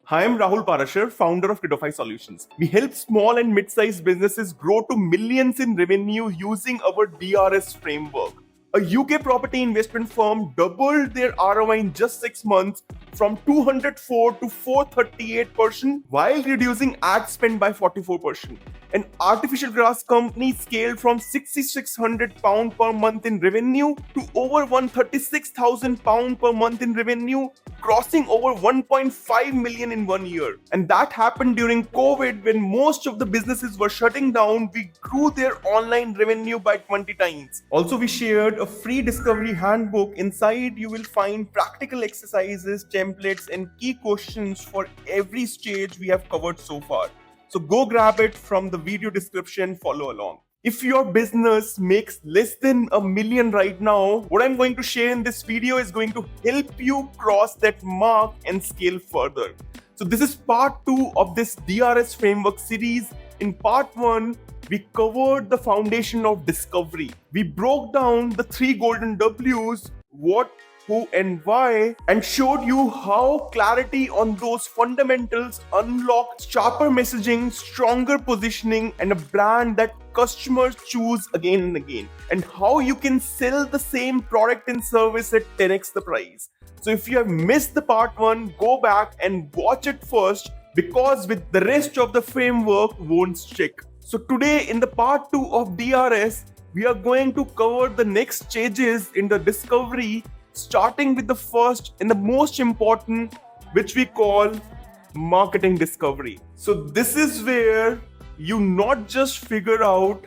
Hi, I'm Rahul Parashar, founder of Credofy Solutions. We help small and mid-sized businesses grow to millions in revenue using our DRS framework. A UK property investment firm doubled their ROI in just 6 months from 204 to 438% while reducing ad spend by 44%. An artificial grass company scaled from £6,600 per month in revenue to over £136,000 per month in revenue, crossing over 1.5 million in 1 year. And that happened during COVID when most of the businesses were shutting down. We grew their online revenue by 20 times. Also, we shared a free Discovery Handbook. Inside, you will find practical exercises, templates, and key questions for every stage we have covered so far. So go grab it from the video description, follow along. If your business makes less than $1 million right now, what I'm going to share in this video is going to help you cross that mark and scale further. So this is part 2 of this DRS framework series. In part 1, we covered the foundation of discovery. We broke down the 3 golden W's, what, who, and why, and showed you how clarity on those fundamentals unlocked sharper messaging, stronger positioning, and a brand that customers choose again and again, and how you can sell the same product and service at 10x the price. So if you have missed the part 1, go back and watch it first, because with the rest of the framework won't stick. So today in the part 2 of DRS, we are going to cover the next stages in the discovery, starting with the first and the most important, which we call marketing discovery. So this is where you not just figure out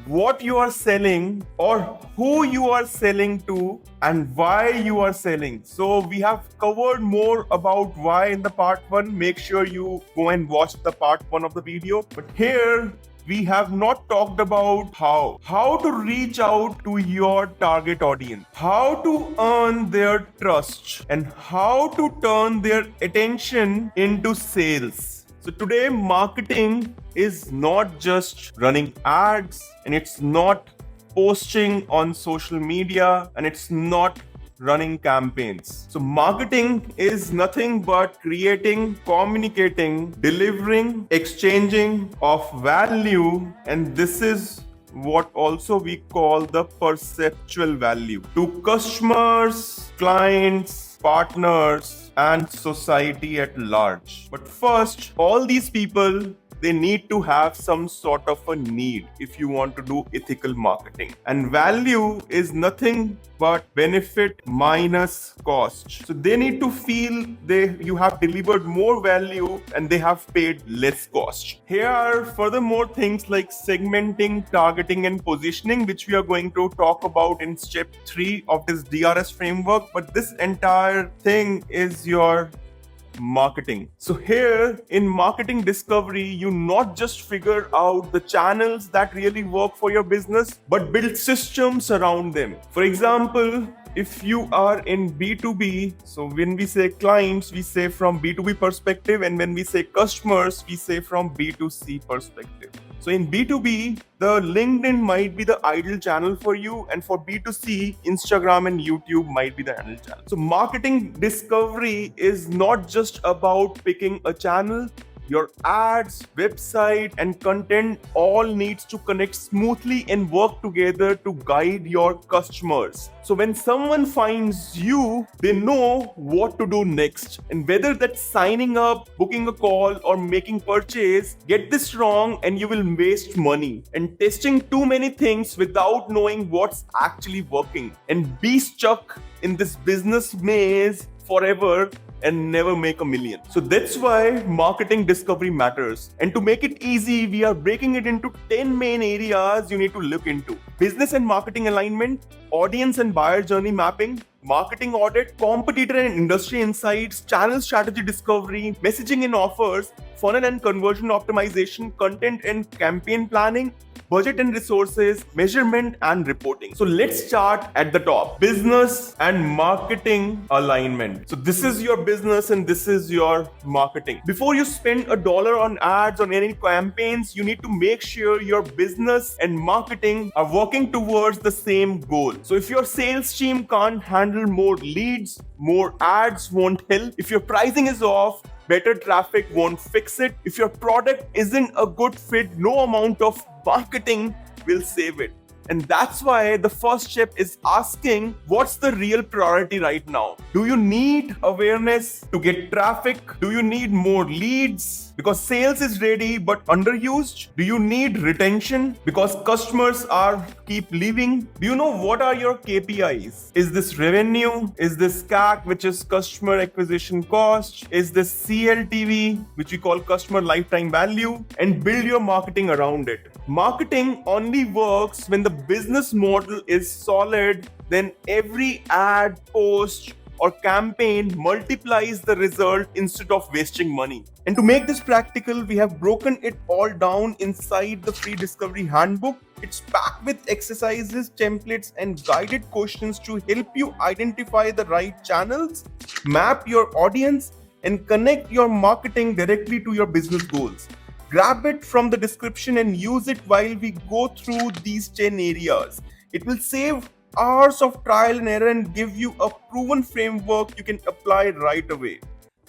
what you are selling or who you are selling to and why you are selling. So we have covered more about why in the part 1. Make sure you go and watch the part 1 of the video. But here we have not talked about how to reach out to your target audience, how to earn their trust, and how to turn their attention into sales. So today, marketing is not just running ads, and it's not posting on social media, and it's not running campaigns. So marketing is nothing but creating, communicating, delivering, exchanging of value, and this is what also we call the perceptual value to customers, clients, partners, and society at large. But first, all these people, they need to have some sort of a need if you want to do ethical marketing. And value is nothing but benefit minus cost. So they need to feel you have delivered more value and they have paid less cost. Here are furthermore things like segmenting, targeting, and positioning, which we are going to talk about in step 3 of this DRS framework. But this entire thing is your marketing. So here in marketing discovery, you not just figure out the channels that really work for your business, but build systems around them. For example, if you are in B2B, so when we say clients, we say from B2B perspective, and when we say customers, we say from B2C perspective. So in B2B, the LinkedIn might be the ideal channel for you, and for B2C, Instagram and YouTube might be the ideal channel. So marketing discovery is not just about picking a channel. Your ads, website, and content all needs to connect smoothly and work together to guide your customers. So when someone finds you, they know what to do next. And whether that's signing up, booking a call, or making purchase, get this wrong and you will waste money and testing too many things without knowing what's actually working, and be stuck in this business maze forever and never make $1 million. So that's why marketing discovery matters. And to make it easy, we are breaking it into 10 main areas you need to look into: business and marketing alignment, audience and buyer journey mapping, marketing audit, competitor and industry insights, channel strategy discovery, messaging and offers, funnel and conversion optimization, content and campaign planning, budget and resources, measurement and reporting. So let's start at the top. Business and marketing alignment. So this is your business and this is your marketing. Before you spend $1 on ads on any campaigns, you need to make sure your business and marketing are working towards the same goal. So if your sales team can't handle more leads, more ads won't help. If your pricing is off, Better traffic won't fix it. If your product isn't a good fit, no amount of marketing will save it. And that's why the first step is asking, what's the real priority right now? Do you need awareness to get traffic? Do you need more leads because sales is ready but underused? Do you need retention because customers are keep leaving? Do you know what are your KPIs? Is this revenue? Is this CAC, which is customer acquisition cost? Is this CLTV, which we call customer lifetime value? And build your marketing around it. Marketing only works when the business model is solid. Then every ad, post, or campaign multiplies the result instead of wasting money. And to make this practical, we have broken it all down inside the free Discovery Handbook. It's packed with exercises, templates, and guided questions to help you identify the right channels, map your audience, and connect your marketing directly to your business goals. Grab it from the description and use it while we go through these 10 areas. It will save hours of trial and error and give you a proven framework you can apply right away.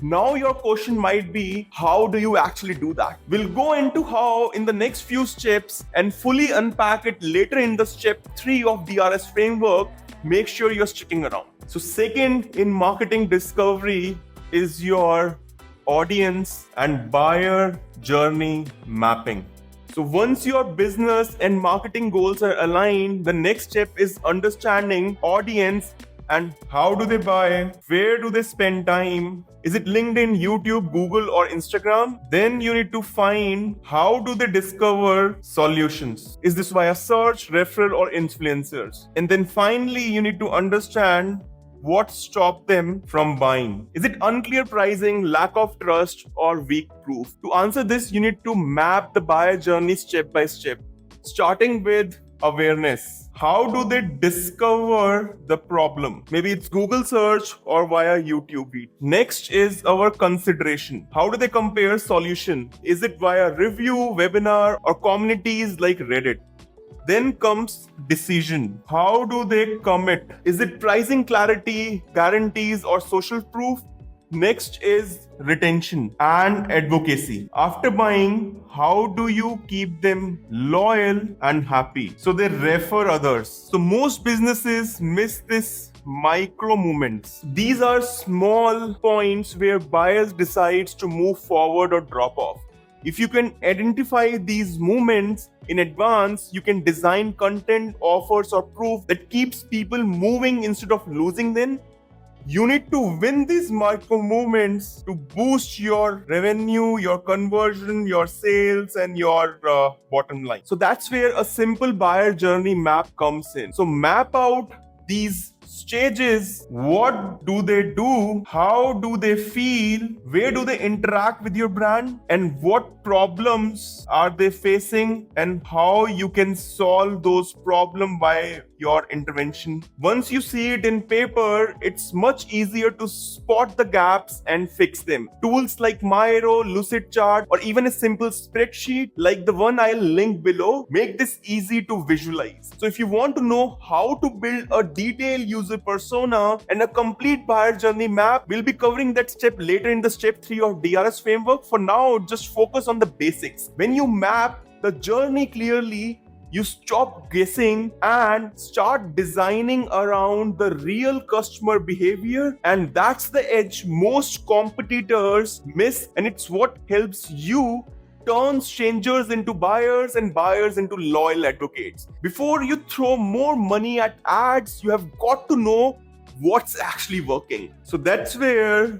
Now your question might be, how do you actually do that? We'll go into how in the next few steps and fully unpack it later in the step 3 of DRS framework. Make sure you're sticking around. So second in marketing discovery is your audience and buyer journey mapping. So once your business and marketing goals are aligned, the next step is understanding audience and how do they buy, where do they spend time, is it LinkedIn, YouTube, Google, or Instagram? Then you need to find how do they discover solutions. Is this via search, referral, or influencers? And then finally, you need to understand what stopped them from buying. Is it unclear pricing, lack of trust, or weak proof? To answer this, you need to map the buyer journey step by step, starting with awareness. How do they discover the problem? Maybe it's Google search or via YouTube. Next is our consideration. How do they compare solution? Is it via review, webinar, or communities like Reddit? Then comes decision. How do they commit? Is it pricing clarity, guarantees, or social proof? Next is retention and advocacy. After buying, how do you keep them loyal and happy? So they refer others. So most businesses miss this micro movements. These are small points where buyers decides to move forward or drop off. If you can identify these movements in advance, you can design content, offers, or proof that keeps people moving instead of losing them. You need to win these micro movements to boost your revenue, your conversion, your sales, and your bottom line. So that's where a simple buyer journey map comes in. So map out these stages. What do they do? How do they feel? Where do they interact with your brand? And what problems are they facing? And how you can solve those problems by your intervention. Once you see it in paper, it's much easier to spot the gaps and fix them. Tools like Miro, Lucid Chart, or even a simple spreadsheet like the one I'll link below make this easy to visualize. So if you want to know how to build a detailed user persona and a complete buyer journey map, we'll be covering that step later in the step 3 of DRS framework. For now, just focus on the basics. When you map the journey clearly, you stop guessing and start designing around the real customer behavior. And that's the edge most competitors miss. And it's what helps you turn strangers into buyers and buyers into loyal advocates. Before you throw more money at ads, you have got to know what's actually working. So that's where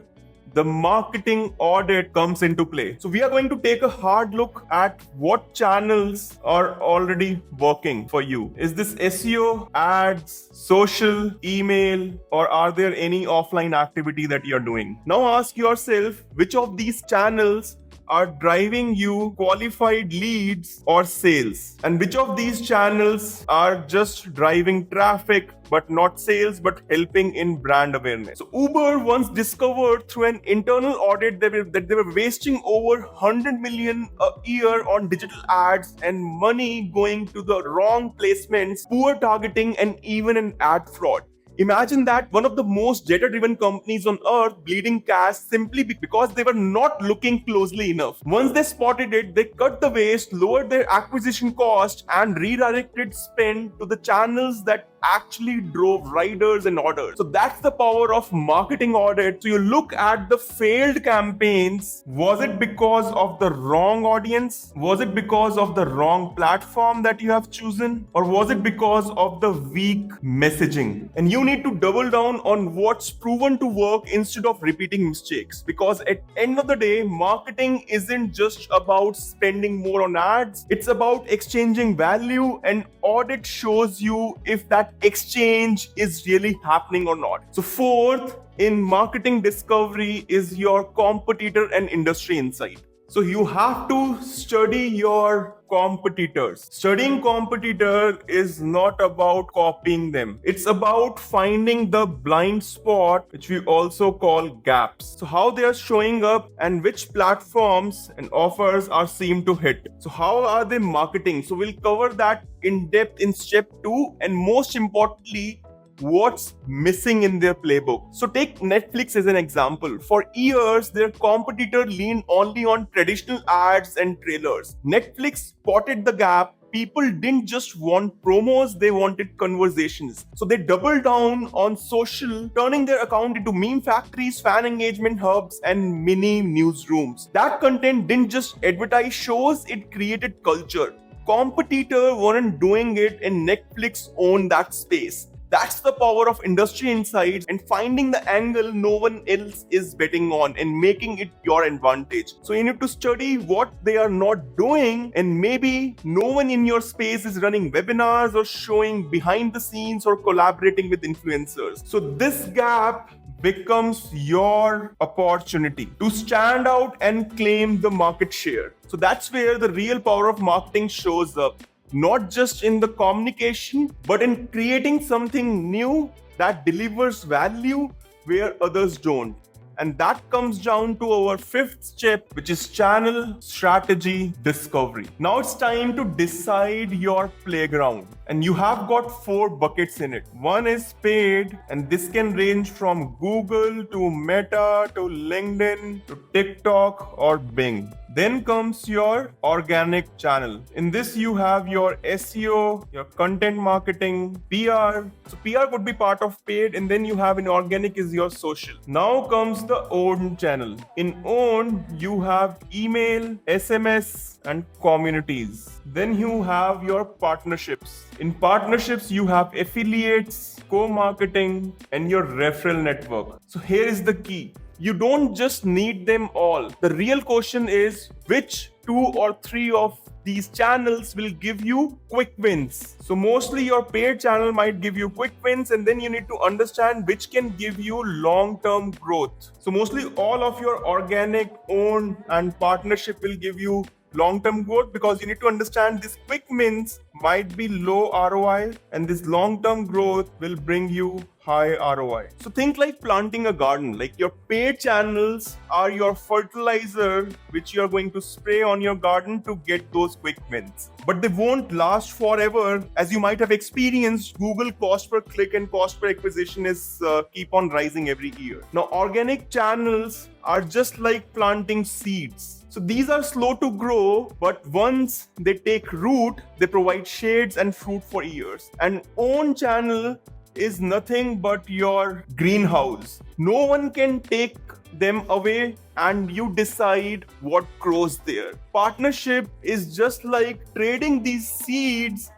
the marketing audit comes into play. So we are going to take a hard look at what channels are already working for you. Is this SEO, ads, social, email, or are there any offline activity that you're doing? Now ask yourself, which of these channels are driving you qualified leads or sales? And which of these channels are just driving traffic but not sales, but helping in brand awareness? So Uber once discovered through an internal audit that they were wasting over 100 million a year on digital ads and money going to the wrong placements, poor targeting, and even an ad fraud. Imagine that one of the most data-driven companies on earth bleeding cash simply because they were not looking closely enough. Once they spotted it, they cut the waste, lowered their acquisition cost, and redirected spend to the channels that actually drove riders and orders. So that's the power of marketing audit. So you look at the failed campaigns. Was it because of the wrong audience? Was it because of the wrong platform that you have chosen? Or was it because of the weak messaging? And you need to double down on what's proven to work instead of repeating mistakes. Because at the end of the day, marketing isn't just about spending more on ads. It's about exchanging value, and audit shows you if that exchange is really happening or not. So fourth in marketing discovery is your competitor and industry insight. So you have to study your competitors. Studying competitor is not about copying them. It's about finding the blind spot, which we also call gaps. So how they are showing up and which platforms and offers are seen to hit. So how are they marketing? So we'll cover that in depth in step 2, and most importantly, what's missing in their playbook. So take Netflix as an example. For years, their competitor leaned only on traditional ads and trailers. Netflix spotted the gap. People didn't just want promos, they wanted conversations. So they doubled down on social, turning their account into meme factories, fan engagement hubs, and mini newsrooms. That content didn't just advertise shows, it created culture. Competitor weren't doing it, and Netflix owned that space. That's the power of industry insights and finding the angle no one else is betting on and making it your advantage. So you need to study what they are not doing, and maybe no one in your space is running webinars or showing behind the scenes or collaborating with influencers. So this gap becomes your opportunity to stand out and claim the market share. So that's where the real power of marketing shows up. Not just in the communication, but in creating something new that delivers value where others don't. And that comes down to our 5th step, which is channel strategy discovery. Now it's time to decide your playground. And you have got 4 buckets in it. One is paid, and this can range from Google to Meta to LinkedIn to TikTok or Bing. Then comes your organic channel. In this, you have your SEO, your content marketing, PR. So PR would be part of paid, and then you have in organic is your social. Now comes the owned channel. In owned, you have email, SMS, and communities. Then you have your partnerships. In partnerships, you have affiliates, co-marketing, and your referral network. So here is the key. You don't just need them all. The real question is which 2 or 3 of these channels will give you quick wins. So mostly your paid channel might give you quick wins, and then you need to understand which can give you long-term growth. So mostly all of your organic, owned, and partnership will give you long-term growth, because you need to understand these quick wins might be low ROI, and this long-term growth will bring you high ROI. So think like planting a garden. Like your paid channels are your fertilizer, which you're going to spray on your garden to get those quick wins. But they won't last forever. As you might have experienced, Google cost per click and cost per acquisition is keep on rising every year. Now, organic channels are just like planting seeds. So these are slow to grow, but once they take root, they provide shades and fruit for years. And own channel is nothing but your greenhouse. No one can take them away, and you decide what grows there. Partnership is just like trading these seeds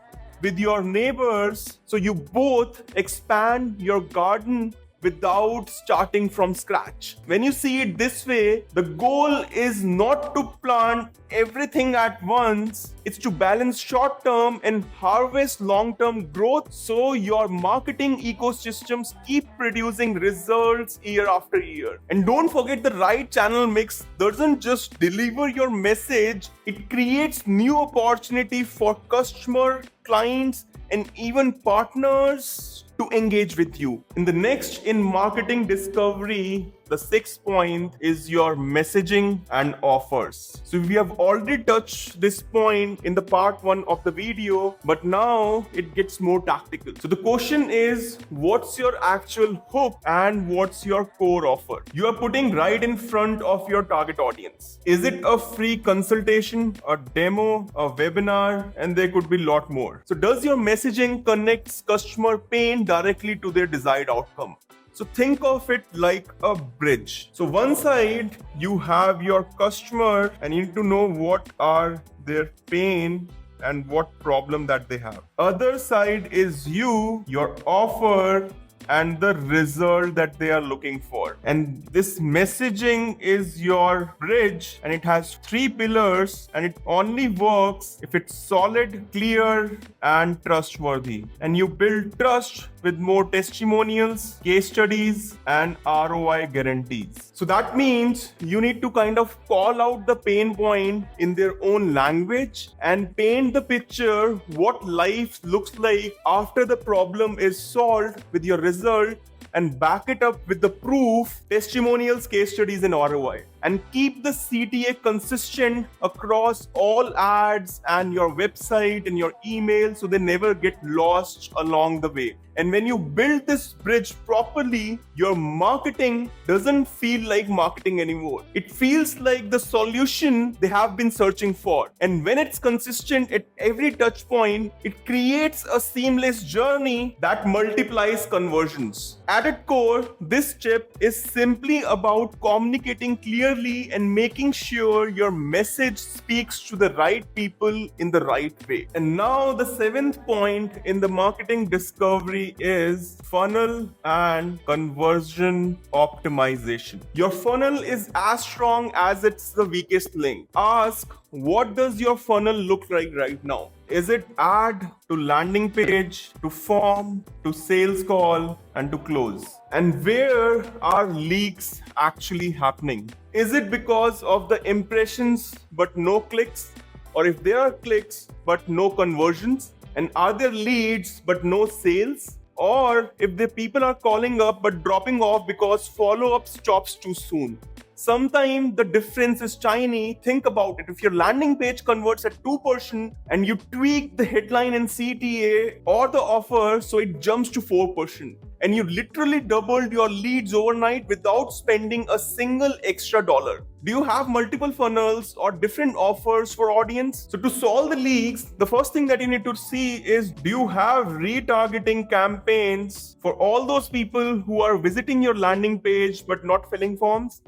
with your neighbors, so you both expand your garden without starting from scratch. When you see it this way, the goal is not to plant everything at once. It's to balance short-term and harvest long-term growth, so your marketing ecosystems keep producing results year after year. And don't forget, the right channel mix doesn't just deliver your message, it creates new opportunity for customer, clients, and even partners to engage with you. In the next, in marketing discovery, the sixth point is your messaging and offers. So we have already touched this point in the part 1 of the video, but now it gets more tactical. So the question is, what's your actual hook and what's your core offer? You are putting right in front of your target audience. Is it a free consultation, a demo, a webinar, and there could be a lot more. So does your messaging connects customer pain directly to their desired outcome? So think of it like a bridge. So one side, you have your customer and you need to know what are their pain and what problem that they have. Other side is you, your offer, and the result that they are looking for. And this messaging is your bridge, and it has 3 pillars, and it only works if it's solid, clear, and trustworthy. And you build trust with more testimonials, case studies, and ROI guarantees. So that means you need to kind of call out the pain point in their own language and paint the picture what life looks like after the problem is solved with your result, and back it up with the proof, testimonials, case studies, and ROI. And keep the CTA consistent across all ads and your website and your email so they never get lost along the way. And when you build this bridge properly, your marketing doesn't feel like marketing anymore. It feels like the solution they have been searching for. And when it's consistent at every touch point, it creates a seamless journey that multiplies conversions. At its core, this step is simply about communicating clearly and making sure your message speaks to the right people in the right way. And now the 7th point in the marketing discovery is funnel and conversion optimization. Your funnel is as strong as it's the weakest link. Ask, what does your funnel look like right now? Is it ad to landing page, to form, to sales call, and to close? And where are leaks actually happening? Is it because of the impressions but no clicks? Or if there are clicks but no conversions? And are there leads but no sales? Or if the people are calling up but dropping off because follow-up stops too soon? Sometimes the difference is tiny. Think about it. If your landing page converts at 2% and you tweak the headline and CTA or the offer so it jumps to 4%, and you literally doubled your leads overnight without spending a single extra dollar. Do you have multiple funnels or different offers for audience? So to solve the leaks, the first thing that you need to see is, do you have retargeting campaigns for all those people who are visiting your landing page but not filling forms?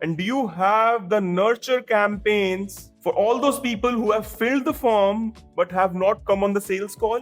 And do you have the nurture campaigns for all those people who have filled the form but have not come on the sales call?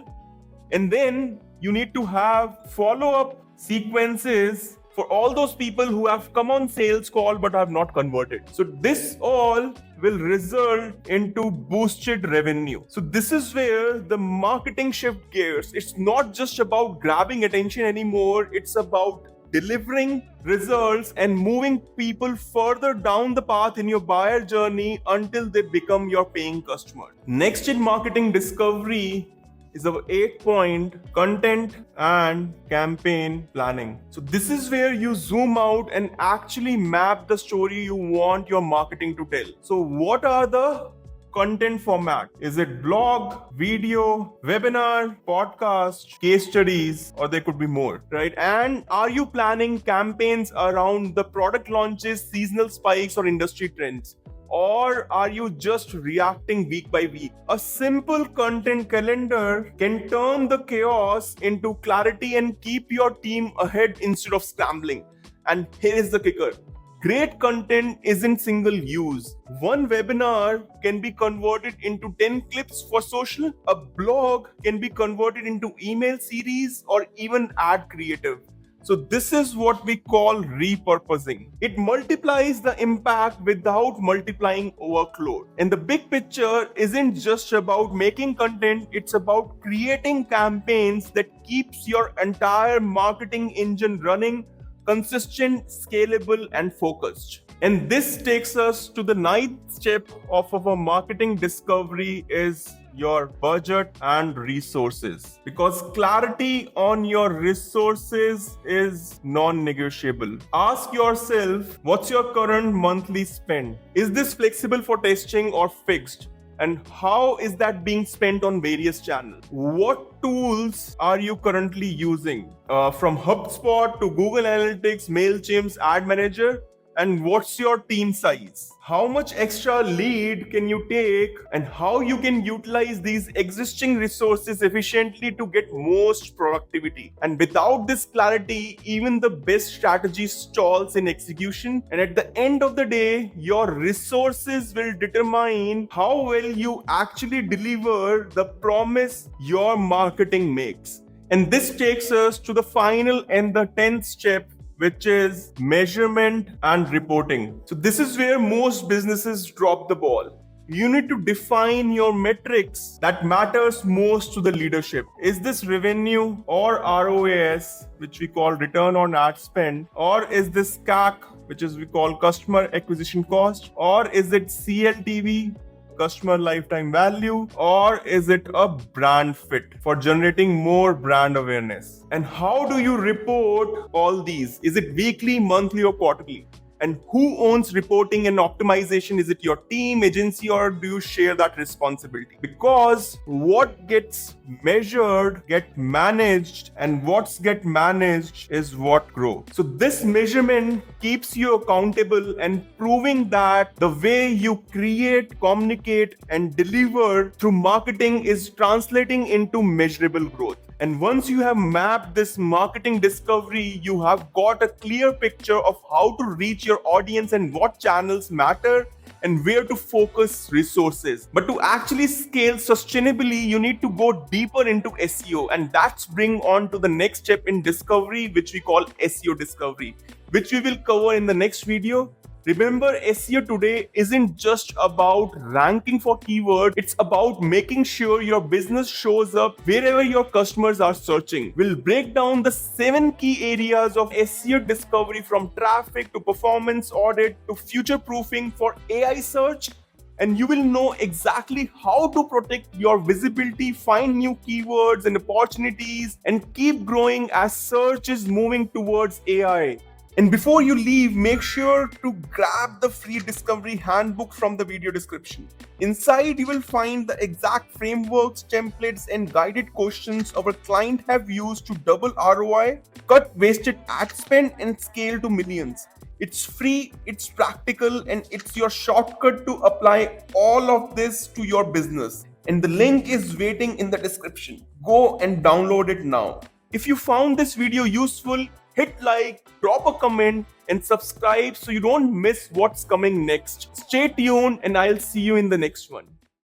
And then you need to have follow-up sequences for all those people who have come on sales call but have not converted. So this all will result into boosted revenue. So this is where the marketing shift gears. It's not just about grabbing attention anymore. It's about delivering results and moving people further down the path in your buyer journey until they become your paying customer. Next in marketing discovery is our 8th point, content and campaign planning. So this is where you zoom out and actually map the story you want your marketing to tell. So what are the content format? Is it blog, video, webinar, podcast, case studies, or there could be more, right? And are you planning campaigns around the product launches, seasonal spikes, or industry trends? Or are you just reacting week by week? A simple content calendar can turn the chaos into clarity and keep your team ahead instead of scrambling. And here is the kicker. Great content isn't single use. One webinar can be converted into 10 clips for social. A blog can be converted into email series or even ad creative. So this is what we call repurposing. It multiplies the impact without multiplying workload. And the big picture isn't just about making content, it's about creating campaigns that keeps your entire marketing engine running, consistent, scalable, and focused. And this takes us to the 9th step of our marketing discovery is your budget and resources, because clarity on your resources is non-negotiable. Ask yourself, what's your current monthly spend? Is this flexible for testing or fixed? And how is that being spent on various channels? What tools are you currently using? From HubSpot to Google Analytics, MailChimp's Ad Manager? And what's your team size? How much extra lead can you take, and how you can utilize these existing resources efficiently to get most productivity? And without this clarity, even the best strategy stalls in execution. And at the end of the day, your resources will determine how well you actually deliver the promise your marketing makes. And this takes us to the final and the 10th step, which is measurement and reporting. So this is where most businesses drop the ball. You need to define your metrics that matters most to the leadership. Is this revenue or ROAS, which we call return on ad spend, or is this CAC, which is we call customer acquisition cost, or is it CLTV, customer lifetime value, or is it a brand fit for generating more brand awareness? And how do you report all these? Is it weekly, monthly, or quarterly? And who owns reporting and optimization? Is it your team, agency, or do you share that responsibility? Because what gets measured get managed, and what's get managed is what grows. So this measurement keeps you accountable and proving that the way you create, communicate, and deliver through marketing is translating into measurable growth. And once you have mapped this marketing discovery, you have got a clear picture of how to reach your audience and what channels matter and where to focus resources. But to actually scale sustainably, you need to go deeper into SEO. And that's bring on to the next step in discovery, which we call SEO discovery, which we will cover in the next video. Remember, SEO today isn't just about ranking for keywords. It's about making sure your business shows up wherever your customers are searching. We'll break down the 7 key areas of SEO discovery, from traffic to performance audit to future proofing for AI search. And you will know exactly how to protect your visibility, find new keywords and opportunities, and keep growing as search is moving towards AI. And before you leave, make sure to grab the free Discovery Handbook from the video description. Inside, you will find the exact frameworks, templates, and guided questions our client have used to double ROI, cut wasted ad spend, and scale to millions. It's free, it's practical, and it's your shortcut to apply all of this to your business. And the link is waiting in the description. Go and download it now. If you found this video useful, hit like, drop a comment, and subscribe so you don't miss what's coming next. Stay tuned, and I'll see you in the next one.